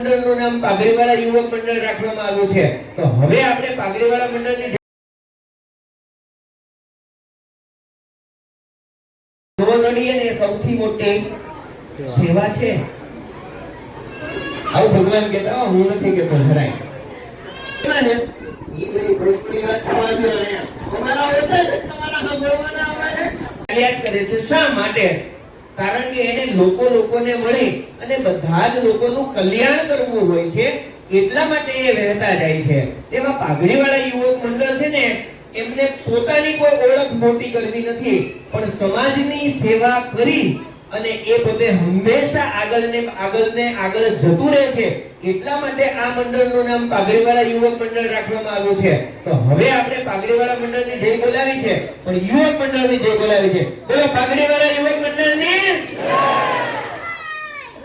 મંડળનું નામ પાઘડીવાળા યુવક મંડળ રાખવામાં આવ્યું છે. તો હવે આપણે પાઘડીવાળા મંડળની જોડણીએ સૌથી મોટી સેવા છે. આવું ભગવાન કહેતા હું નથી કહેતો જરાય. ને ઈ બધી પ્રશ્નની વાત થવા દો ને. તમારા ઓછા છે તમારા સાંભળવાના અવાજે કાર્ય કરે છે. શા માટે? કારણ કે એને લોકોને મળી અને બધા જ લોકોનું કલ્યાણ કરવું હોય છે, એટલા માટે એ વહેતા જાય છે. તેમાં પાઘડીવાળા યુવક મંડળ છે ને, એમને પોતાની કોઈ ઓળખ મોટી કરવી નથી, પણ સમાજની સેવા કરી અને એ પોતે હંમેશા આગળ જતું રહે છે. એટલા માટે આ મંડળનું નામ પાઘડીવાળા યુવક મંડળ રાખવામાં આવ્યું છે. તો હવે આપણે પાઘડીવાળા મંડળની જય બોલાવી છે, પણ યુવક મંડળની જય બોલાવી છે. બોલો પાઘડીવાળા યુવક મંડળની જય.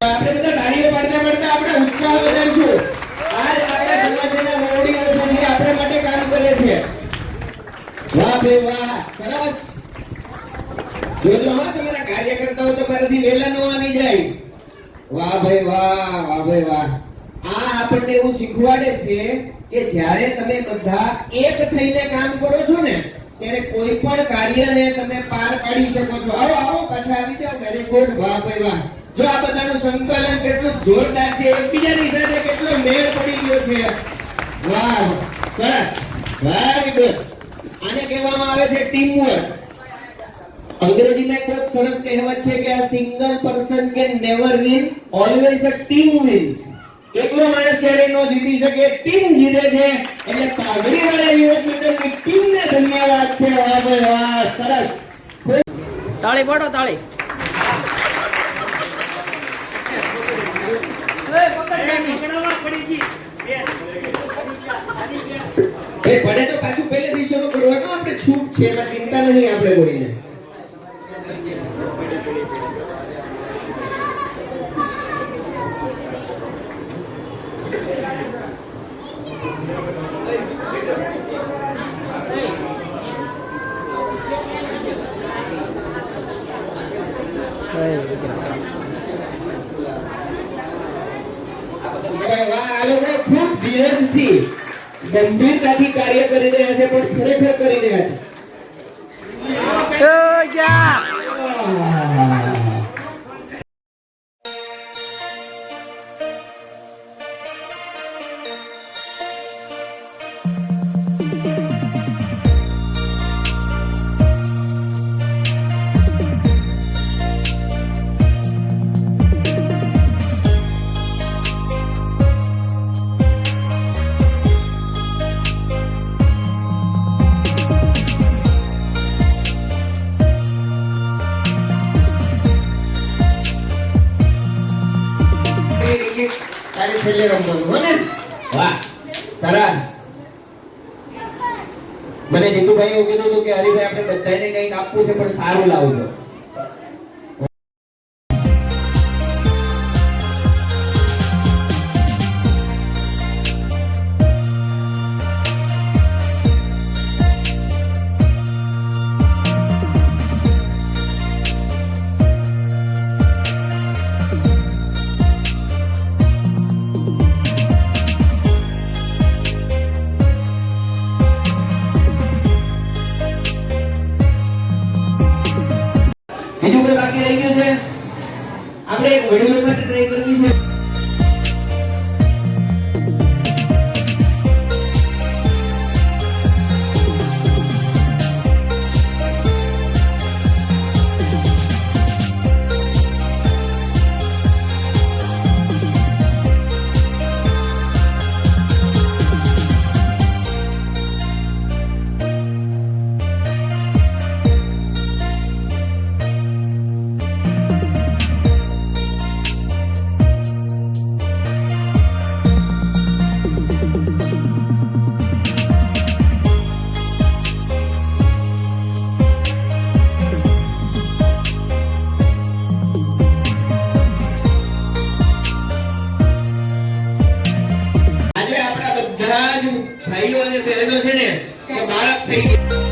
આપણે બધા તાળીઓ પાડતા આપણે ઉત્સાહ વધારીશું. આજ આપણા સમાજના મોવડી વર્ષોથી આપણા માટે કામ કરે છે. વાહ ભાઈ વાહ, સરસ. જોજો હા, તમારા કાર્યકર્તાઓ તમારાથી વહેલા ન આવી જાય. વાહ ભાઈ વાહ, વાહ ભાઈ વાહ. આ આપણને એવું શીખવાડે છે કે જ્યારે તમે બધા એક થઈને કામ કરો છો ને, ત્યારે કોઈ પણ કાર્યને તમે પાર પાડી શકો છો. આવો આવો, પાછા આવી જાઓ. વેરી ગુડ, વાહ ભાઈ વાહ. જો આ બધાનું સંકલન કેટલું જોરદાર છે, એકબીજાની સાથે કેટલો મેળ પડી ગયો છે. વાહ, સરસ, વેરી ગુડ. આને કહેવામાં આવે છે ટીમ વર્ક. અંગ્રેજીમાં એક સરસ કહેવત છે કે a single person can never win, always a team wins. એકલો માણસ ક્યારેય ન જીતી શકે, ટીમ જીતે છે. એટલે પાઘડીવાળા યુવક મંડળની ટીમને ધન્યવાદ છે. વાહ ભાઈ વાહ, સરસ. તાળી પાડો, તાળી. પડે તો પાછું પહેલેથી શરૂ કરવાનું. આપણે છૂટ છે, એમાં ચિંતા નહીં આપણે કોઈને. ખૂબ ધીરજથી ગંભીરતાથી કાર્ય કરી રહ્યા છે, પણ ખરેખર કરી રહ્યા છે. છેલ્લે રમવાનું હો ને. વાહ, સરસ. મને જીતુભાઈ એવું કીધું હતું કે હરિભાઈ આપણે બધાને કંઈક આપવું છે, પણ સારું લાવજો. બીજું કોઈ બાકી રહી ગયું છે? આપણે એક વડીલો માટે ટ્રાય કરવી છે. ભાઈઓ અને બહેનો છે ને, બાળક થઈ ગયા.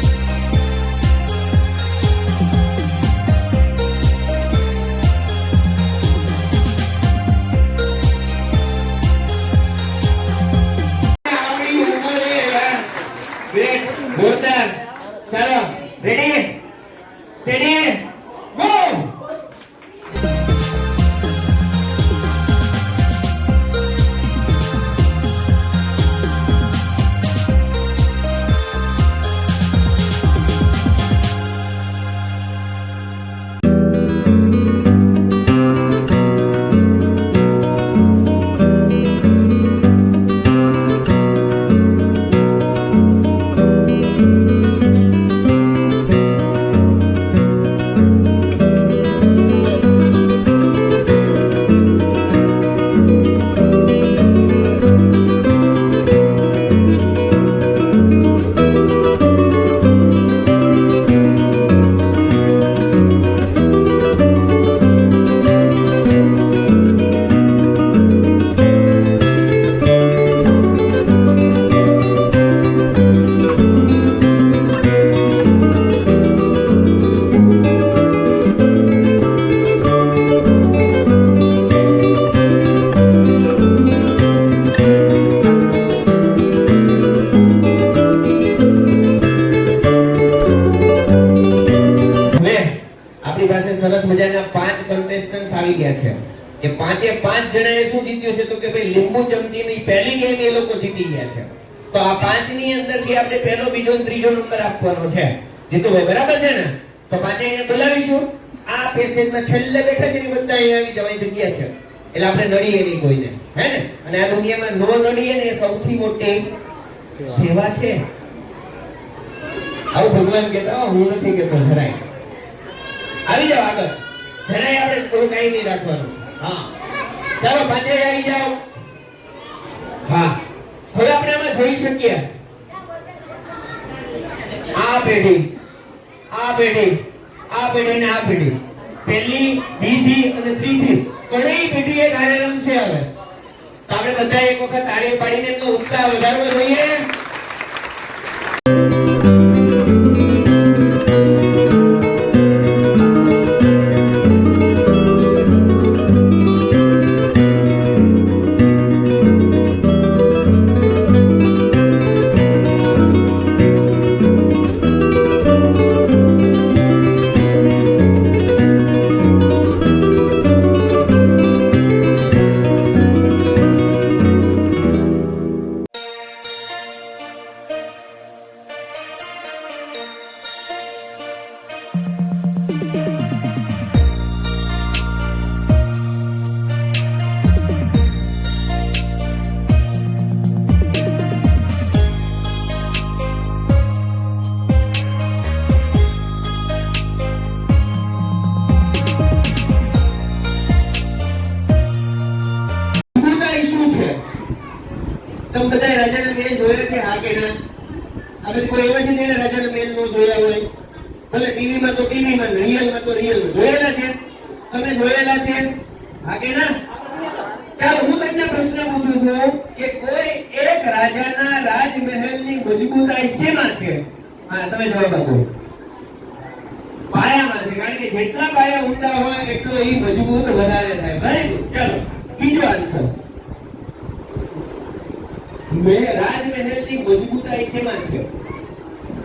ભાઈ લીંબુ ચમચીની પહેલી ગેમ એ લોકો જીતી ગયા છે. તો આ 5 ની અંદરથી આપણે પહેલો, બીજો અને ત્રીજો નંબર આપવાનો છે. જીતુભાઈ બરાબર છે ને? તો પાંચે અહીંયા બોલાવીશું. આ પેસેજમાં છેલ્લે બેઠા છે એ બધા અહીંયા આવી જવાની જગ્યા છે. એટલે આપણે નડીએ નહીં કોઈને, હે ને? અને આ દુનિયામાં નો નડીએ ને એ સૌથી મોટી સેવા છે. આવું ભગવાન કહેતા, હું નથી કહેતો, જરાય આવી જાઓ આગળ. જરાય આપણે કોઈ કઈ નહીં રાખવાનું. હા ચાલો પાંચે આવી જાઓ. હા હવે આપણે આમાં જોઈ શકીએ આ પેઢી, આ પેઢી, આ પેઢી ને આ પેઢી, પહેલી, બીજી અને ત્રીજી ઘણી પેઢીએ ગાળે રમશે. હવે તો આપણે બધા એક વખત તાળી પાડીને એમનો ઉત્સાહ વધારવો જોઈએ. તમે બધા રાજાના મહેલ જોયા છે? હા કે ના? આપણે કોઈ એવા છે જેને રાજાના મહેલ નો જોયા હોય? ભલે ટીવીમાં તો ટીવીમાં, રિયલમાં તો રિયલમાં જોયેલા છે. તમે જોયેલા છે? હા કે ના? ચાલો હું તમને પ્રશ્ન પૂછું છું કે કોઈ એક રાજાના રાજમહેલની મજબૂતાઈ શેમાં છે? હા તમે જવાબ આપો. પાયામાં છે. કારણ કે જેટલા પાયા ઊંડા હોય એટલો એ મજબૂત વધારે થાય. Very good. ચાલો બીજો આન્સર. રાજમહેલની મજબૂતાઈ શેમાં છે?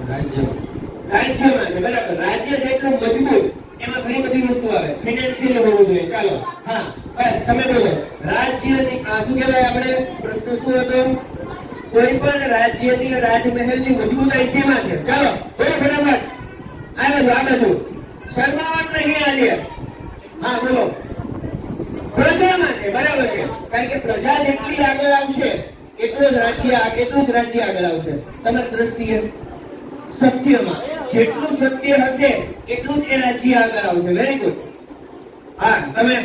રાજ્યમાં છે. બરાબર. રાજ્ય જેટલું મજબૂત એમાં ઘણી બધી વસ્તુ આવે. ફાઇનાન્શિયલ હોવું જોઈએ. ચાલો હા બસ તમે બોલો. રાજ્યની શું કહેવાય? આપણે પ્રશ્ન શું હતો? કોઈ પણ રાજ્યની રાજમહેલની મજબૂતાઈ શેમાં છે? ચાલો બોલો ફટાફટ. આ બાજુ શર્માવાનું નહીં આજે. હા બોલો. પ્રજામાં છે. બરાબર છે. કારણ કે પ્રજા જેટલી આગળ આવશે એટલું જ રાજ્ય આગળ આવશે. તમારી દ્રષ્ટિએ સત્યમાં જેટલું સત્ય હશે એટલું જ એ રાજ્ય આગળ આવશે. Very good. હા તમે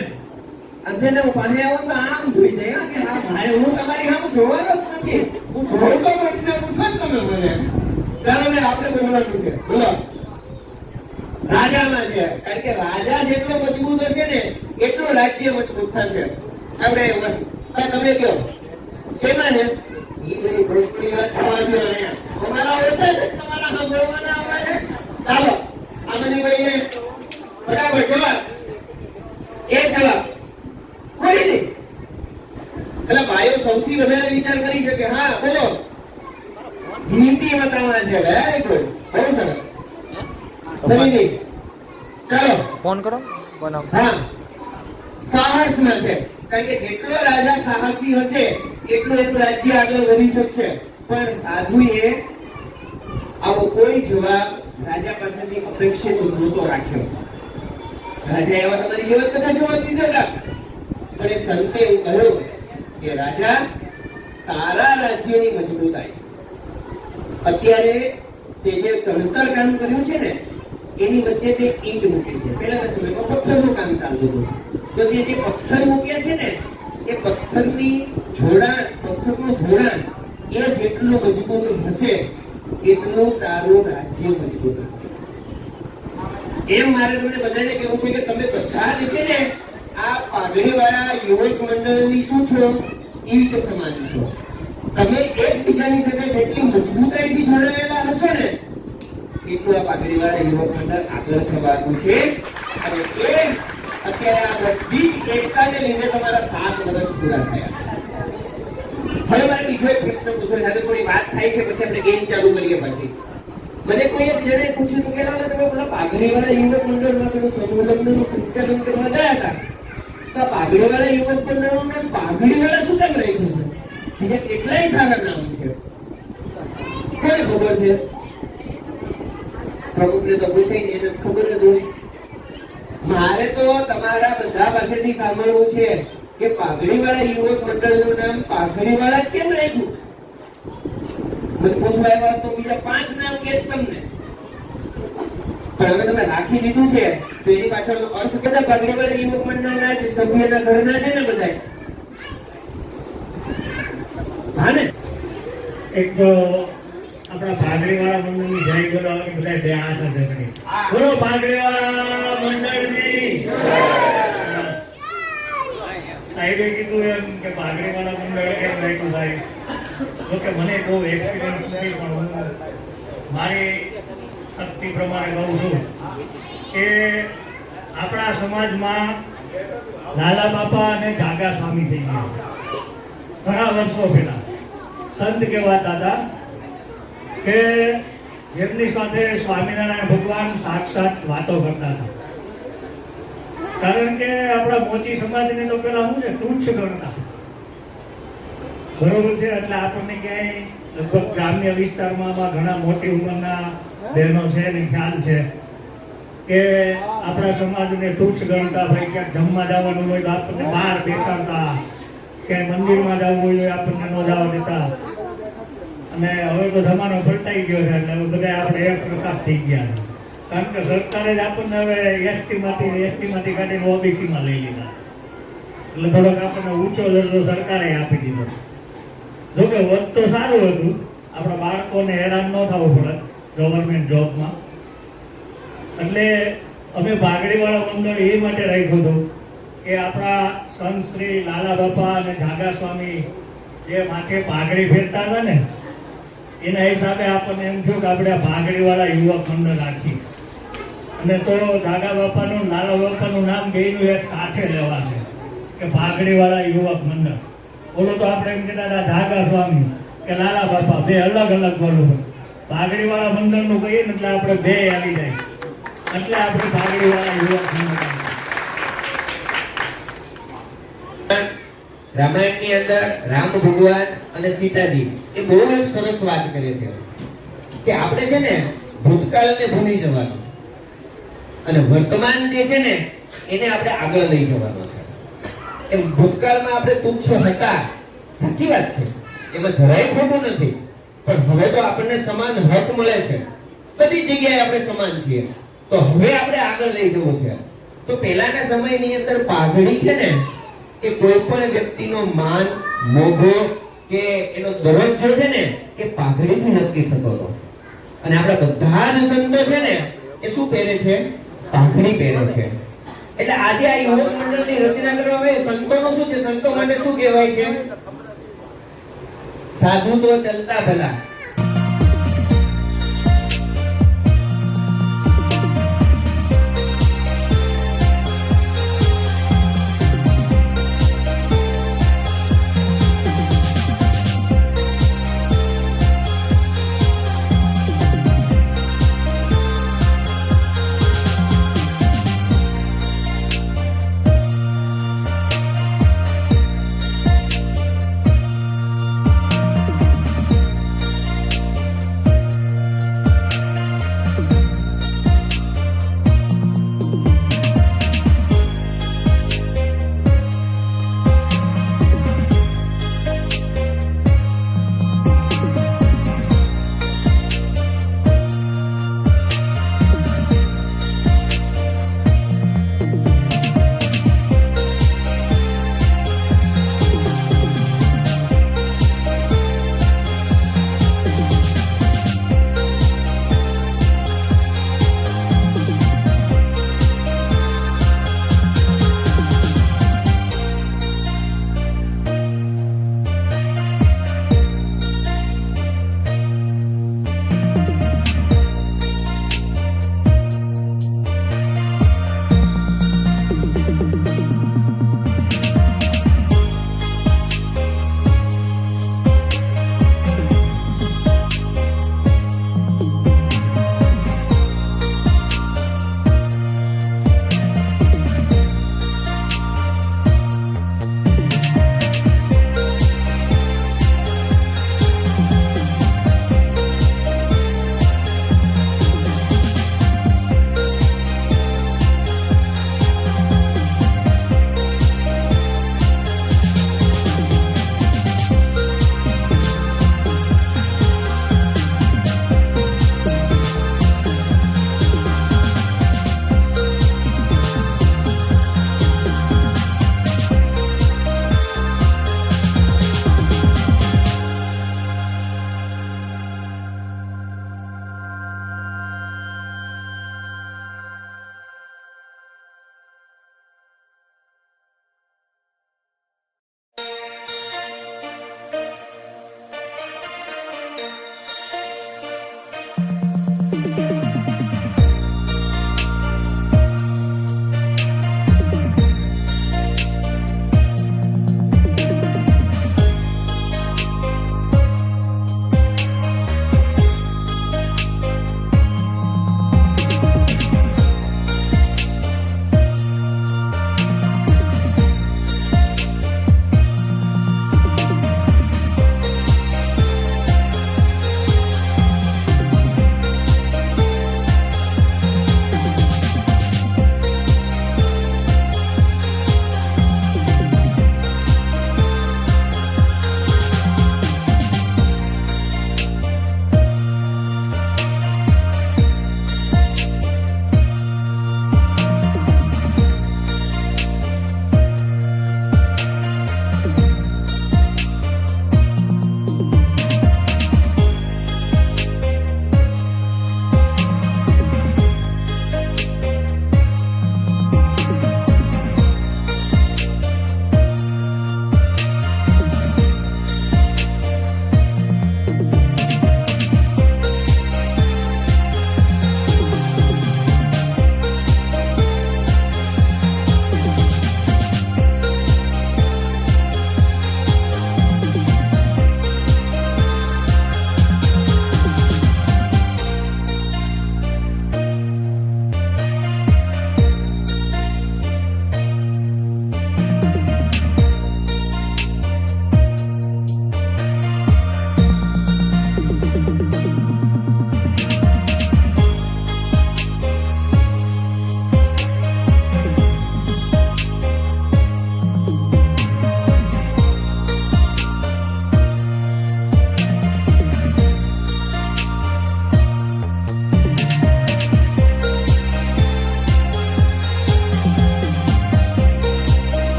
અંધેને પાસે આવો તો આમ જોઈ જાય કે હા મારે હું તમારી આમ જોવાનો જ નથી. હું જોઈ તો પ્રશ્ન પૂછો તમે મને. ચાલો ને આપણે બોલવાનું છે. બોલો. રાજામાં છે. કારણ કે રાજા જેટલો મજબૂત હશે ને એટલું રાજ્ય મજબૂત થશે. આપણે તમે કહો શેમાં ને? ઈ બધી વસ્તુની વાત થવા દો ને. અમારા ઓછા છે તમારા સાંભળવાના અમારે. ચાલો આ બધી કહીને બરાબર જવાબ. એક જવાબ કોઈ નહીં. એટલે ભાઈઓ સૌથી વધારે વિચાર કરી શકે. હા બોલો. નીતિ બતાવવા છે. Very good. બહુ સરસ. ફરીથી ચાલો ફોન કરો. હા સાહસમાં છે. કારણ કે જેટલો રાજા સાહસી હશે એટલું એનું રાજ્ય આગળ વધી શકશે. પણ સાધુએ આવો કોઈ જવાબ રાજા પાસેથી અપેક્ષિત નહોતો રાખ્યો. રાજા એવા તમારી જેવા બધા જવાબ દીધા હતા. પણ એ સંતે એવું કહ્યું કે રાજા તારા રાજ્યની મજબૂતાઈ અત્યારે તે જે ચણતર કામ કર્યું છે ને એની વચ્ચે તે ઈંટ મૂકી છે. પહેલાના સમયમાં પથ્થરનું કામ ચાલતું હતું. તો જે પથ્થર મૂક્યા છે ને એ પથ્થરનું જોડાણ એ જેટલું મજબૂત હશે એટલું તારું રાજ્ય મજબૂત હશે. એમ મારે તમને બધાને કહેવું છે કે તમે બધા જ છે ને આ પાઘડીવાળા યુવક મંડળની શું છો? ઈંટ સમાન છો. તમે એકબીજાની સાથે જેટલી મજબૂતાઈથી જોડાયેલા હશો ને એટલું આ પાઘડીવાળા યુવક મંડળ આગળ થવાનું છે. અને એ અત્યારે આ બધી એકતાને લીધે તમારા 7 વર્ષ પૂરા થયા. હવે મારે બીજો એક પ્રશ્ન પૂછો. સાથે થોડી વાત થાય છે પછી આપણે ગેમ ચાલુ કરીએ. પછી મને કોઈ એક જણે પૂછ્યું કે તમે પેલા પાઘડીવાળા યુવક મંડળમાં પેલું સમૂહ લગ્નનું સંચાલન કરવા ગયા હતા તો આ પાઘડીવાળા યુવક મંડળનું નામ પાઘડીવાળા શું કેમ રાખ્યું છે? બીજા કેટલાય સારા નામ છે. કોને ખબર છે? પ્રમુખને તો પૂછાય ને, એને ખબર જ હોય. મારે તો તમારા બધા પાસેથી સાંભળવું છે કે પાઘડીવાળા યુવક મંડળનું નામ પાઘડીવાળા કેમ રાખ્યું? મને પૂછવા આવ્યા તો બીજા 5 નામ કે તમને, પણ હવે તમે રાખી દીધું છે તો એની પાછળનો અર્થ બધા પાઘડીવાળા યુવક મંડળના જે સભ્યના ઘરના છે ને બધા. હા ને? એક તો આપણા પાઘડીવાળા મંડળની જય બોલાવવાની બધા બે હાથ સાથે કરી. બોલો પાઘડીવાળા મંડળની. સાહેબે કીધું એમ કે પાઘડીવાળા મંડળ કેમ રાખ્યું ભાઈ? જો કે મને બહુ એક્સપિરિયન્સ નથી, પણ હું મારી શક્તિ પ્રમાણે કહું છું કે આપણા સમાજમાં લાલા બાપા અને જાગા સ્વામી થઈ ગયા ઘણા વર્ષો પહેલા. સંત કહેવાતા હતા કે જેમની સાથે સ્વામિનારાયણ ભગવાન સાક્ષાત વાતો કરતા હતા. કારણ કે આપણા મોચી સમાજને તો પેલા શું છે, તુચ્છ ગણતા. બરોબર છે? એટલે આપણને ક્યાંય લગભગ ગ્રામ્ય વિસ્તારમાં ઘણા મોટી ઉંમરના બહેનો છે એને ખ્યાલ છે કે આપણા સમાજને તુચ્છ ગણતા. ભાઈ ક્યાંક જમવા જવાનું હોય તો આપણને બહાર બેસાડતા, ક્યાંય મંદિરમાં જવું હોય તો આપણને ન જવા દેતા. અને હવે તો જમાનો પલટાઈ ગયો છે એટલે બધા આપણે એક પ્રકાર થઈ ગયા છે. કારણ કે સરકારે જ આપણને હવે એસટીમાંથી કાઢીને ઓબીસીમાં લઈ લીધા, એટલે થોડોક આપણને ઊંચો દરજ્જો સરકારે આપી દીધો. જોકે વધ તો સારું હતું, આપણા બાળકોને હેરાન ન થવું પડે ગવર્મેન્ટ જોબમાં. એટલે અમે પાઘડીવાળા મંડળ એ માટે રાખ્યું હતું કે આપણા સંત શ્રી લાલા બાપા અને જાગા સ્વામી જે માથે પાઘડી ફેરતા હતા ને, એના હિસાબે આપણને એમ થયું કે આપણે પાઘડીવાળા યુવક મંડળ રાખીએ. અને તો જાગા બાપાનું લાલા બાપાનું નામ બેયનું એક સાથે લેવાશે કે પાઘડીવાળા યુવક મંડળ. બોલો તો આપણે એમ કહેતા હતા જાગા સ્વામી કે લાલા બાપા, બે અલગ અલગ બોલું. પાઘડીવાળા મંડળનું કહીએ ને એટલે આપણે બે આવી જાય, એટલે આપણે પાઘડીવાળા યુવક મંડળ. રામાયણની અંદર રામ ભગવાન અને સીતાજી એ બહુ એક સરસ વાત કરે છે કે આપણે છે ને ભૂતકાળને ભૂલી જવાનું અને વર્તમાન જે છે ને એને આપણે આગળ લઈ જવાનો છે. એમ ભૂતકાળમાં આપણે તુચ્છ હતા, સાચી વાત છે, એમાં જરાય ખોટું નથી, પણ હવે તો આપણને સમાન હક મળે છે, બધી જગ્યાએ આપણે સમાન છીએ, તો હવે આપણે આગળ લઈ જવું છે. તો પહેલાના સમયની અંદર પાઘડી છે ને એ કોઈ પણ વ્યક્તિનો માન, મોભો કે એનો દરજ્જો છે ને એ પાઘડીથી નક્કી થતો હતો. અને આપણા બધા જ સંતો છે ને એ શું પહેરે છે? પાઘડી પહેરે છે. એટલે આજે આ યુવક મંડળની રચના કરવામાં આવે, સંતોનું શું છે? સંતો માટે શું કહેવાય છે? સાધુ તો ચલતા ભલા. છે